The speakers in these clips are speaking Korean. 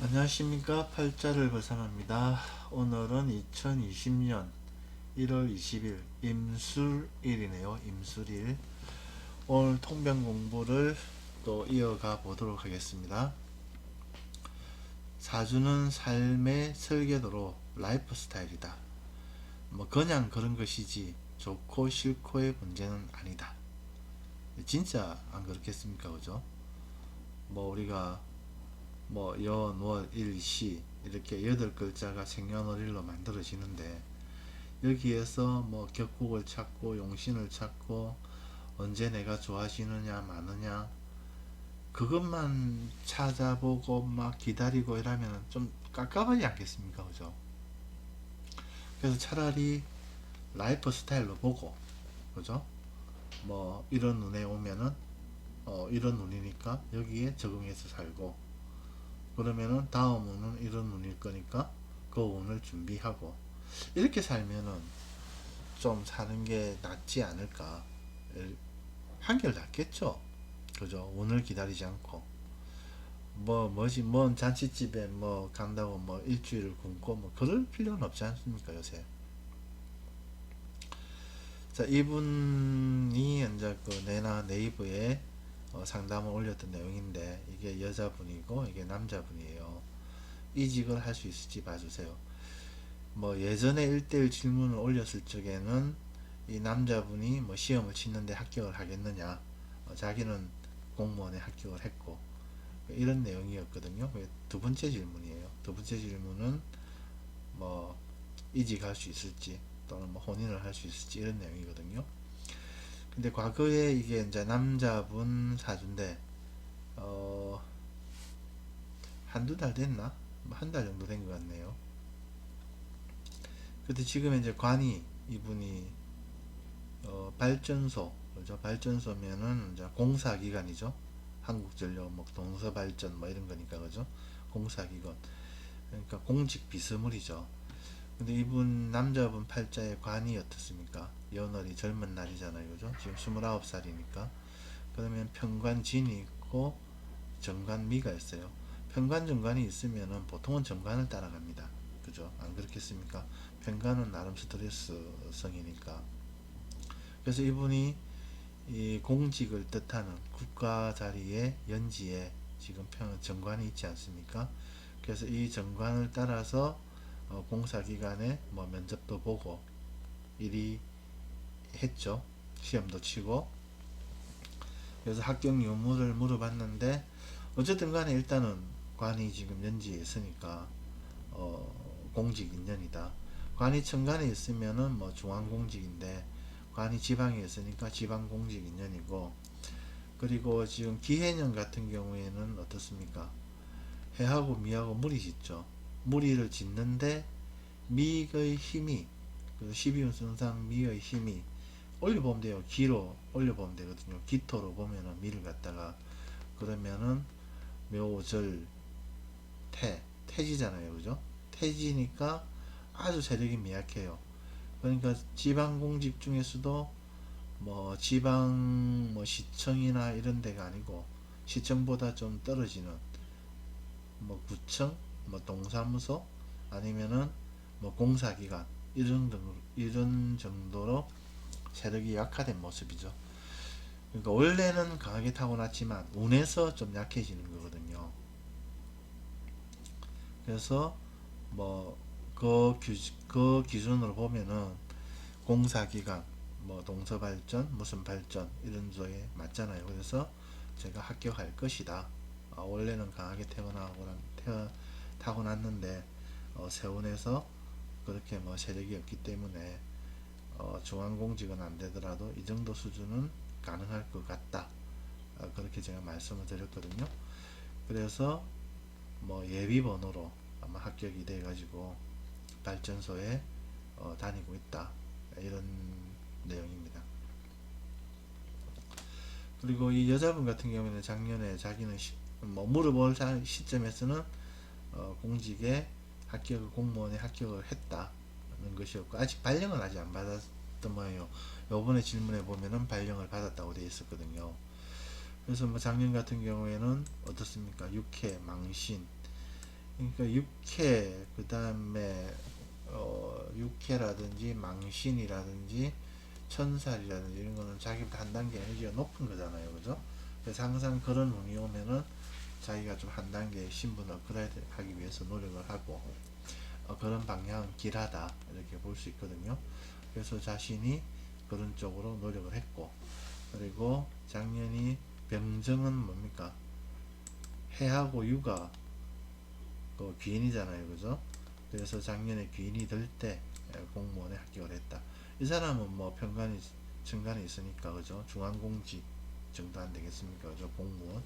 안녕하십니까. 팔자를 벗어납니다. 오늘은 2020년 1월 20일 임술일이네요. 임술일. 오늘 통변 공부를 또 이어가 보도록 하겠습니다. 사주는 삶의 설계도로 라이프 스타일이다. 뭐 그냥 그런 것이지 좋고 싫고의 문제는 아니다. 진짜 안 그렇겠습니까? 그죠? 뭐 우리가 뭐 연, 월, 일, 시 이렇게 8글자가 생년월일로 만들어지는데 여기에서 뭐 격국을 찾고 용신을 찾고 언제 내가 좋아지느냐 마느냐 그것만 찾아보고 막 기다리고 이러면 좀 깝깝하지 않겠습니까? 그죠? 그래서 차라리 라이프 스타일로 보고, 그죠? 뭐 이런 눈에 오면은 이런 눈이니까 여기에 적응해서 살고, 그러면은 다음 운은 이런 운일 거니까 그 운을 준비하고 이렇게 살면은 좀 사는 게 낫지 않을까. 한결 낫겠죠. 그죠? 운을 기다리지 않고 뭐 뭐지 뭔 잔치집에 뭐 간다고 뭐 일주일을 굶고 뭐 그럴 필요는 없지 않습니까 요새. 자, 이분이 이제 그 내나 네이버에 상담을 올렸던 내용인데 이게 여자분이고 이게 남자분이에요. 이직을 할 수 있을지 봐주세요. 뭐 예전에 1대1 질문을 올렸을 적에는 이 남자분이 뭐 시험을 치는데 합격을 하겠느냐, 자기는 공무원에 합격을 했고 이런 내용이었거든요. 두 번째 질문이에요. 두 번째 질문은 뭐 이직할 수 있을지 또는 뭐 혼인을 할 수 있을지 이런 내용이거든요. 근데 과거에 이게 이제 남자분 사주인데 어 한두 달 됐나? 뭐 한 달 정도 된 것 같네요. 근데 지금 이제 관이 이분이 발전소, 그죠? 발전소면은 이제 공사기관이죠. 한국전력, 뭐 동서발전 뭐 이런 거니까 그죠? 공사기관. 그러니까 공직 비스물이죠. 근데 이분 남자분 팔자의 관이 어떻습니까? 연월이 젊은 날이잖아요, 그죠? 지금 29살이니까. 그러면 편관진이 있고 정관미가 있어요. 편관정관이 있으면은 보통은 정관을 따라갑니다. 그죠? 안 그렇겠습니까? 편관은 나름 스트레스성이니까. 그래서 이분이 이 공직을 뜻하는 국가 자리에 연지에 지금 정관이 있지 않습니까? 그래서 이 정관을 따라서 공사기관에 뭐 면접도 보고 일이 했죠. 시험도 치고. 그래서 합격 유무를 물어봤는데 어쨌든 간에 일단은 관이 지금 연지에 있으니까 공직 인연이다. 관이 천간에 있으면은 뭐 중앙공직인데 관이 지방에 있으니까 지방공직 인연이고, 그리고 지금 기해년 같은 경우에는 어떻습니까? 해하고 미하고 무리 짓죠. 무리를 짓는데 미의 힘이, 그 12운 순상 미의 힘이 올려보면 돼요. 기로 올려보면 되거든요. 기토로 보면은 미를 갖다가 그러면은 묘절 태지잖아요. 그죠? 태지니까 아주 세력이 미약해요. 그러니까 지방 공직 중에서도 뭐 지방 뭐 시청이나 이런 데가 아니고 시청보다 좀 떨어지는 뭐 구청, 뭐 동사무소 아니면은 뭐 공사기관 이런 정도로 세력이 약화된 모습이죠. 그러니까 원래는 강하게 타고났지만 운에서 좀 약해지는 거거든요. 그래서 뭐 그 기준으로 보면은 공사기관, 뭐 동서발전, 무슨 발전 이런 쪽에 맞잖아요. 그래서 제가 합격할 것이다. 원래는 강하게 타고났는데 세운에서 그렇게 뭐 세력이 없기 때문에 중앙공직은 안 되더라도 이 정도 수준은 가능할 것 같다. 그렇게 제가 말씀을 드렸거든요. 그래서 뭐 예비번호로 아마 합격이 돼가지고 발전소에 다니고 있다. 이런 내용입니다. 그리고 이 여자분 같은 경우에는 작년에 자기는 뭐 물어볼 시점에서는 공직에 공무원에 합격을 했다는 것이었고 아직 발령을 아직 안 받았던 모양이에요. 요번에 질문에 보면은 발령을 받았다고 되어 있었거든요. 그래서 뭐 작년 같은 경우에는 어떻습니까? 육회, 망신 그러니까 육회, 그 다음에 육회라든지 망신이라든지 천살이라든지 이런 거는 자기보다 한 단계 에너지가 높은 거잖아요, 그죠? 그래서 항상 그런 운이 오면은 자기가 좀 한 단계 신분을 업그레이드 하기 위해서 노력을 하고, 그런 방향은 길하다 이렇게 볼 수 있거든요. 그래서 자신이 그런 쪽으로 노력을 했고, 그리고 작년이 병정은 뭡니까? 해하고 유가 그 귀인이잖아요, 그죠? 그래서 작년에 귀인이 될 때 공무원에 합격을 했다. 이 사람은 뭐 편관이 정관이 있으니까, 그죠? 중앙공직 정도 안 되겠습니까, 그죠? 공무원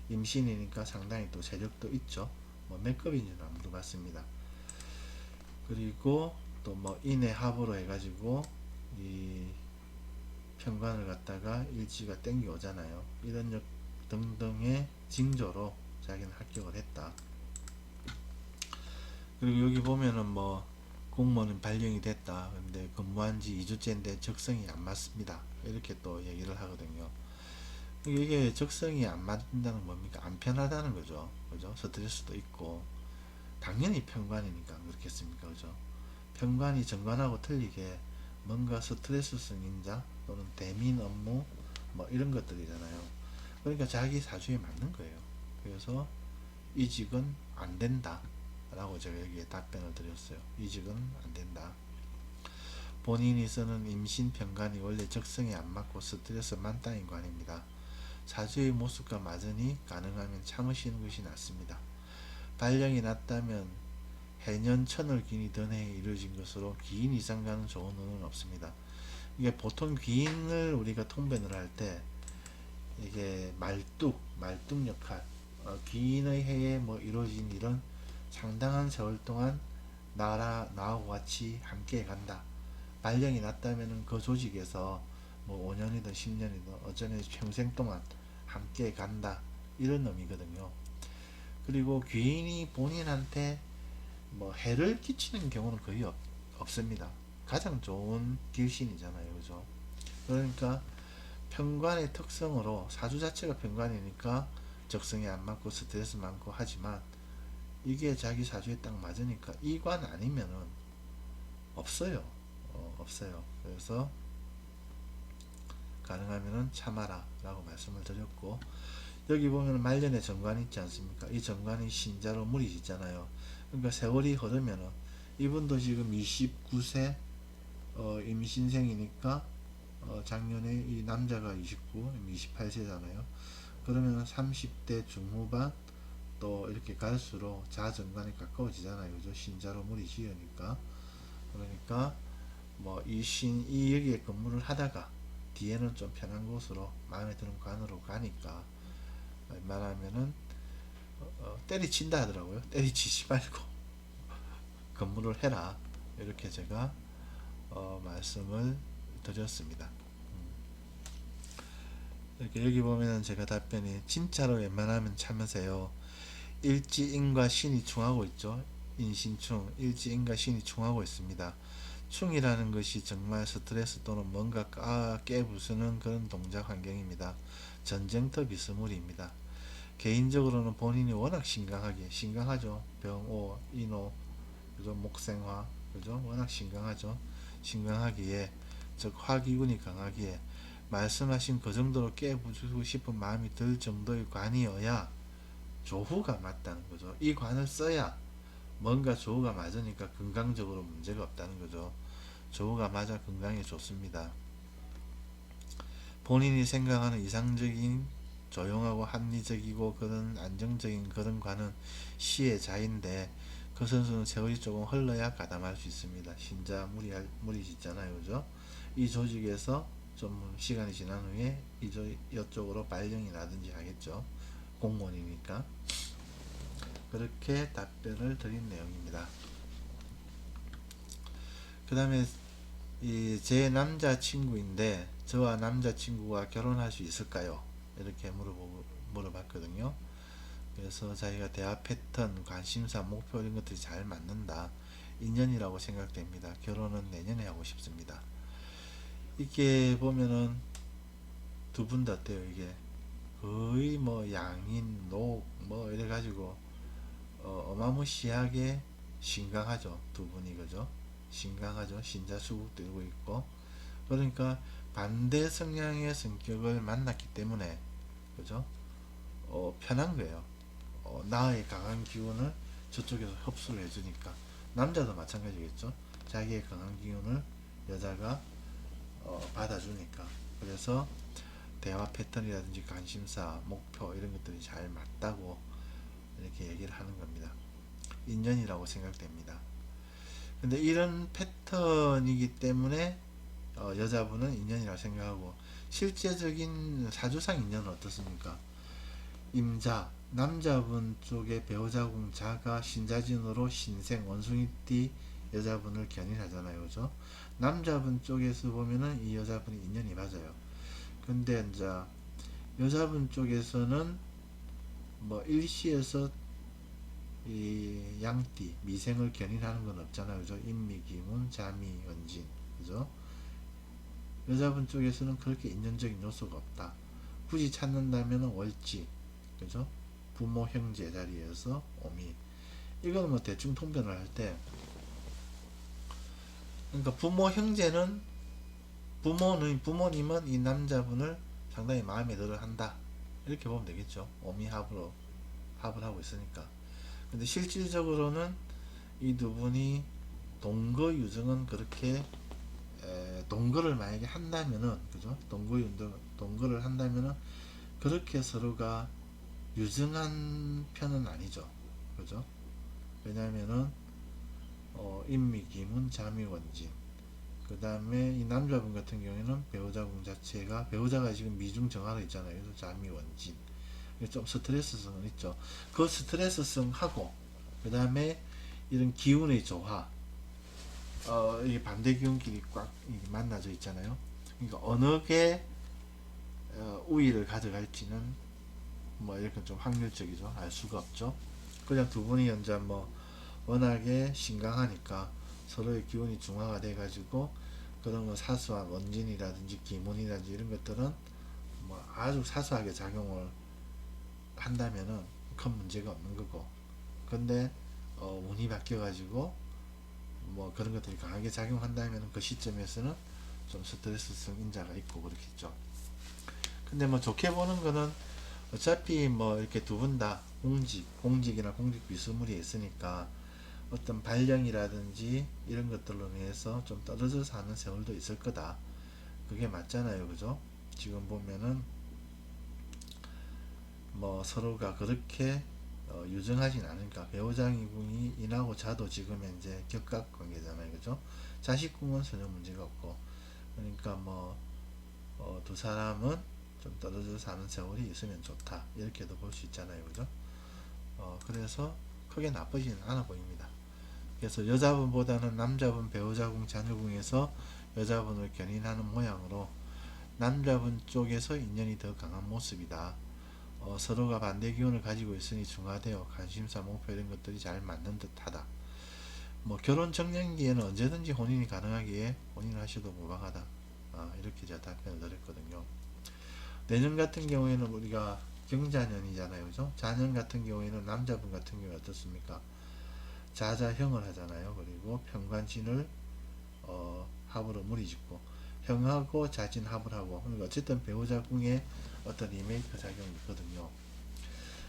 임신이니까 상당히 또 세력도 있죠. 뭐 몇 급인지는 안 물어봤습니다. 그리고 또 뭐 인해 합으로 해가지고 이 편관을 갖다가 일지가 땡겨 오잖아요. 이런 역 등등의 징조로 자기는 합격을 했다. 그리고 여기 보면은 뭐 공무원은 발령이 됐다. 근데 근무한 지 2주째인데 적성이 안 맞습니다. 이렇게 또 얘기를 하거든요. 이게 적성이 안 맞는다는 뭡니까? 안 편하다는 거죠. 그죠? 스트레스도 있고. 당연히 편관이니까 그렇겠습니까? 그죠? 편관이 정관하고 틀리게 뭔가 스트레스성 인자 또는 대민 업무 뭐 이런 것들이잖아요. 그러니까 자기 사주에 맞는 거예요. 그래서 이직은 안 된다 라고 제가 여기에 답변을 드렸어요. 이직은 안 된다. 본인이 쓰는 임신 편관이 원래 적성에 안 맞고 스트레스 만땅인 관입니다. 사주의 모습과 맞으니 가능하면 참으시는 것이 낫습니다. 발령이 났다면 해년 천월기인이 든해에 이루어진 것으로 기인 이상 가는 좋은 운은 없습니다. 이게 보통 귀인을 우리가 통변을 할 때 이게 말뚝 역할, 귀인의 해에 뭐 이루어진 일은 상당한 세월 동안 나하고 같이 함께 간다. 발령이 났다면은 그 조직에서 뭐 5년이든 10년이든 어쩌면 평생 동안 함께 간다. 이런 의미거든요. 그리고 귀인이 본인한테 뭐 해를 끼치는 경우는 거의 없습니다. 가장 좋은 길신이잖아요, 그죠? 그러니까 편관의 특성으로 사주 자체가 편관이니까 적성에 안 맞고 스트레스 많고 하지만 이게 자기 사주에 딱 맞으니까 이관 아니면은 없어요. 없어요. 그래서 가능하면은 참아라 라고 말씀을 드렸고, 여기 보면 말년에 정관이 있지 않습니까? 이 정관이 신자로 물이 있잖아요. 그러니까 세월이 흐르면은 이분도 지금 29세 임신생이니까 작년에 이 남자가 29, 28세잖아요. 그러면 30대 중후반 또 이렇게 갈수록 자정관이 가까워지잖아요. 그죠? 신자로 물이 지으니까. 그러니까 뭐 이 여기에 근무를 하다가 뒤에는 좀 편한 곳으로 마음에 드는 관으로 가니까 웬만하면은 때리친다 하더라고요. 때리치지 말고 근무를 해라. 이렇게 제가 말씀을 드렸습니다. 이렇게 여기 보면은 제가 답변이 진짜로 웬만하면 참으세요. 일지인과 신이 충하고 있죠. 인신충, 일지인과 신이 충하고 있습니다. 충이라는 것이 정말 스트레스 또는 뭔가 깨부수는 그런 동작 환경입니다. 전쟁터 비스무리입니다. 개인적으로는 본인이 워낙 신강하죠. 병오, 인오, 그죠? 목생화, 그죠? 워낙 신강하기에, 즉 화기운이 강하기에 말씀하신 그 정도로 깨부수고 싶은 마음이 들 정도의 관이어야 조후가 맞다는 거죠. 이 관을 써야 뭔가 조후가 맞으니까 건강적으로 문제가 없다는 거죠. 조후가 맞아 건강에 좋습니다. 본인이 생각하는 이상적인 조용하고 합리적이고 그런 안정적인 그런 관은 시의 자인데 그 선수는 세월이 조금 흘러야 가담할 수 있습니다. 신자 무리 짓잖아요, 그죠? 이 조직에서 좀 시간이 지난 후에 이쪽으로 발령이 나든지 하겠죠. 공무원이니까. 그렇게 답변을 드린 내용입니다. 그 다음에 제 남자친구인데 저와 남자친구가 결혼할 수 있을까요? 이렇게 물어봤거든요. 그래서 자기가 대화 패턴, 관심사, 목표 이런 것들이 잘 맞는다. 인연이라고 생각됩니다. 결혼은 내년에 하고 싶습니다. 이게 보면은 두 분 다 어때요? 이게 거의 뭐 양인, 녹, 뭐 이래가지고 어마무시하게 신강하죠. 두 분이 그죠? 신강하죠. 신자수국 들고 있고. 그러니까 반대 성향의 성격을 만났기 때문에 그죠? 편한 거예요. 나의 강한 기운을 저쪽에서 흡수를 해주니까. 남자도 마찬가지겠죠. 자기의 강한 기운을 여자가 받아주니까. 그래서 대화 패턴이라든지 관심사, 목표 이런 것들이 잘 맞다고 이렇게 얘기를 하는 겁니다. 인연이라고 생각됩니다. 근데 이런 패턴이기 때문에 여자분은 인연이라고 생각하고, 실제적인 사주상 인연은 어떻습니까? 임자, 남자분 쪽에 배우자궁 자가 신자진으로 신생 원숭이띠 여자분을 견인하잖아요. 그죠? 남자분 쪽에서 보면은 이 여자분이 인연이 맞아요. 근데 이제 여자분 쪽에서는 뭐 일시에서 이 양띠 미생을 견인하는 건 없잖아요. 그죠? 인미기문 자미 원진, 그죠? 여자분 쪽에서는 그렇게 인연적인 요소가 없다. 굳이 찾는다면 월지, 그죠? 부모 형제 자리에서 오미. 이건 뭐 대충 통변을 할 때, 그러니까 부모 형제는 부모님은 이 남자분을 상당히 마음에 들어 한다, 이렇게 보면 되겠죠. 오미합으로 합을 하고 있으니까. 근데 실질적으로는 이 두 분이 동거 유증은 그렇게 동거를 만약에 한다면은, 그죠? 동거를 한다면은 그렇게 서로가 유증한 편은 아니죠. 그죠? 왜냐면은 인미기문 자미원진, 그 다음에 이 남자분 같은 경우에는 배우자궁 자체가, 배우자가 지금 미중 정화로 있잖아요. 그래서 자미원진, 좀 스트레스성은 있죠. 그 스트레스성하고 그 다음에 이런 기운의 조화, 이게 반대 기운끼리 꽉 만나져 있잖아요. 그러니까 어느 게 우위를 가져갈지는 뭐 이렇게 좀 확률적이죠. 알 수가 없죠. 그냥 두 분이 현재 뭐 워낙에 신강하니까 서로의 기운이 중화가 돼가지고 그런 거 사소한 원진이라든지 기문이라든지 이런 것들은 뭐 아주 사소하게 작용을 한다면은 큰 문제가 없는 거고. 근데 운이 바뀌어가지고 뭐 그런 것들이 강하게 작용한다면 그 시점에서는 좀 스트레스성 인자가 있고 그렇겠죠. 근데 뭐 좋게 보는 거는 어차피 뭐 이렇게 두 분 다 공직이나 공직 비스무리에 있으니까 어떤 발령이라든지 이런 것들로 인해서 좀 떨어져 사는 세월도 있을 거다. 그게 맞잖아요. 그죠? 지금 보면은 뭐 서로가 그렇게 유정하진 않으니까. 배우자궁이 인하고 자도 지금 현재 격각 관계잖아요. 그죠? 자식궁은 전혀 문제가 없고. 그러니까 뭐 두 사람은 좀 떨어져 사는 세월이 있으면 좋다, 이렇게도 볼 수 있잖아요. 그죠? 그래서 크게 나쁘지는 않아 보입니다. 그래서 여자분보다는 남자분 배우자궁 자녀궁에서 여자분을 견인하는 모양으로 남자분 쪽에서 인연이 더 강한 모습이다. 서로가 반대 기운을 가지고 있으니 중화되어 관심사, 목표 이런 것들이 잘 맞는 듯하다. 뭐 결혼 정년기에는 언제든지 혼인이 가능하기에 혼인을 하셔도 무방하다. 이렇게 제가 답변을 드렸거든요. 내년 같은 경우에는 우리가 경자년이잖아요. 그죠? 자년 같은 경우에는 남자분 같은 경우 어떻습니까? 자자형을 하잖아요. 그리고 편관진을 합으로 무리짓고, 형하고 자진 합을 하고, 그러니까 어쨌든 배우자 궁에 어떤 리메이크 작용이 있거든요.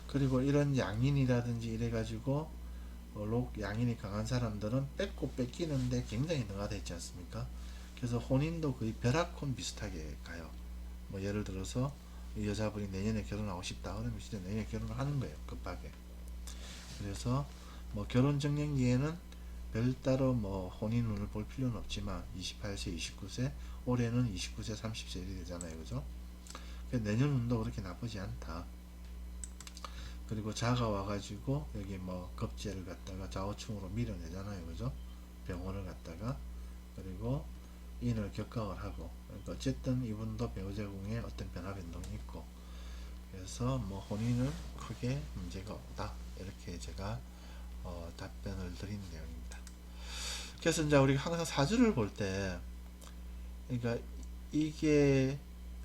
그리고 이런 양인이라든지 이래가지고 양인이 강한 사람들은 뺏고 뺏기는데 굉장히 능하다 했지 않습니까? 그래서 혼인도 거의 벼락혼 비슷하게 가요. 뭐 예를 들어서 이 여자분이 내년에 결혼하고 싶다 그러면 진짜 내년에 결혼을 하는 거예요, 급하게. 그래서 뭐 결혼 정년기에는 별따로 뭐 혼인 운을 볼 필요는 없지만 28세, 29세, 올해는 29세, 30세 이렇게 되잖아요. 그죠? 내년 운도 그렇게 나쁘지 않다. 그리고 자가 와가지고 여기 뭐 겁재를 갖다가 좌우충으로 밀어내잖아요. 그죠? 병원을 갖다가. 그리고 인을 격각을 하고, 그러니까 어쨌든 이분도 배우자궁에 어떤 변화 변동이 있고, 그래서 뭐 혼인은 크게 문제가 없다, 이렇게 제가 답변을 드린 내용입니다. 그래서 이제 우리가 항상 사주를 볼 때, 그러니까 이게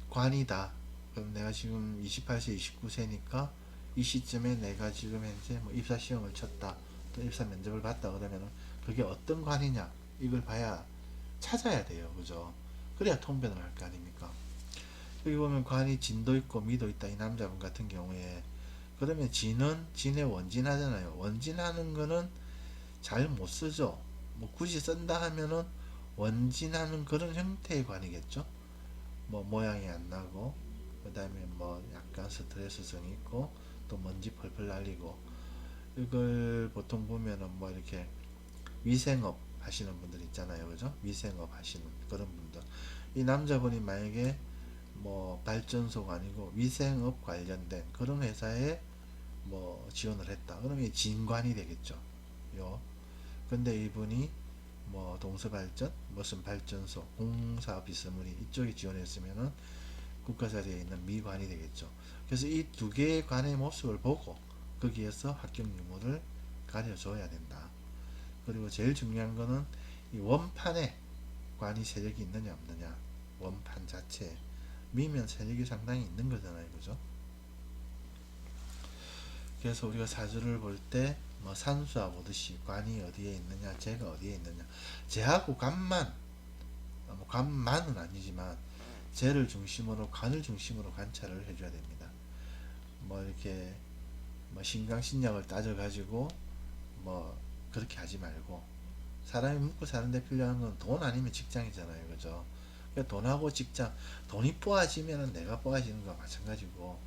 관이다. 그럼 내가 지금 28세, 29세니까 이 시점에 내가 지금 현재 뭐 입사 시험을 쳤다. 입사 면접을 봤다 그러면은 그게 어떤 관이냐 이걸 봐야 찾아야 돼요. 그죠? 그래야 통변을 할 거 아닙니까? 여기 보면 관이 진도 있고 미도 있다. 이 남자분 같은 경우에 그러면 진은 진에 원진하잖아요. 원진하는 거는 잘 못 쓰죠. 뭐 굳이 쓴다 하면은 원진하는 그런 형태의 관이겠죠. 뭐 모양이 안 나고 그 다음에 뭐 약간 스트레스성이 있고 또 먼지 펄펄 날리고 이걸 보통 보면은 뭐 이렇게 위생업 하시는 분들 있잖아요. 그죠? 위생업 하시는 그런 분들. 이 남자분이 만약에 뭐 발전소가 아니고 위생업 관련된 그런 회사에 뭐 지원을 했다. 그러면 이 진관이 되겠죠. 요. 근데 이분이 뭐 동서발전, 무슨 발전소, 공사 비스무리 이쪽에 지원했으면은 국가자리에 있는 미관이 되겠죠. 그래서 이 두 개의 관의 모습을 보고 거기에서 합격 유무를 가려줘야 된다. 그리고 제일 중요한 거는 이 원판에 관이 세력이 있느냐 없느냐. 원판 자체에 미면 세력이 상당히 있는 거잖아요. 그죠? 그래서 우리가 사주를 볼 때 뭐 산수화 보듯이 관이 어디에 있느냐, 재가 어디에 있느냐, 재하고 관만, 뭐 관만은 아니지만 재를 중심으로 관을 중심으로 관찰을 해줘야 됩니다. 뭐 이렇게 뭐 신강신약을 따져가지고 뭐 그렇게 하지 말고 사람이 먹고 사는데 필요한 건 돈 아니면 직장이잖아요. 그죠? 그러니까 돈하고 직장, 돈이 뽑아지면 내가 뽑아지는 거와 마찬가지고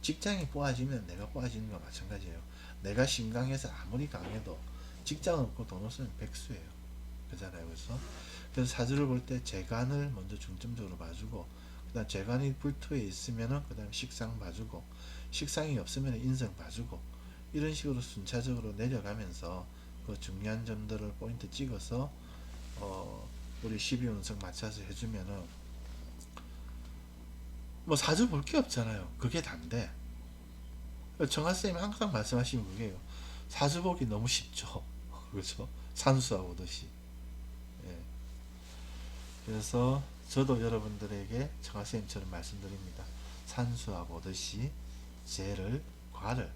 직장이 뽑아지면 내가 뽑아지는 거와 마찬가지예요. 내가 신강해서 아무리 강해도 직장 없고 돈 없으면 백수예요. 그잖아요. 그래서 사주를 볼 때 재간을 먼저 중점적으로 봐주고 그 다음 재간이 불토에 있으면은 그 다음 식상 봐주고 식상이 없으면 인성 봐주고 이런 식으로 순차적으로 내려가면서 그 중요한 점들을 포인트 찍어서 우리 12운석 맞춰서 해주면은 뭐 사주 볼 게 없잖아요. 그게 단데 정하쌤이 항상 말씀하시는 그게요. 사주 보기 너무 쉽죠. 그렇죠? 산수하고 오듯이. 예. 그래서 저도 여러분들에게 정하쌤처럼 말씀드립니다. 산수하고 오듯이 재를 관을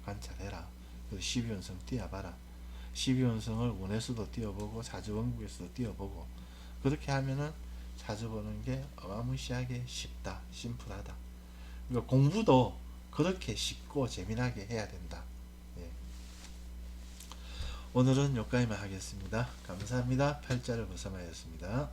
관찰해라. 그리고 12운성 띄어봐라. 12운성을 운에서도 띄어보고 사주원국에서도 띄어보고 그렇게 하면은 사주 보는 게 어마무시하게 쉽다. 심플하다. 그러니까 공부도 그렇게 쉽고 재미나게 해야 된다. 예. 오늘은 여기까지만 하겠습니다. 감사합니다. 팔자를 벗어나였습니다.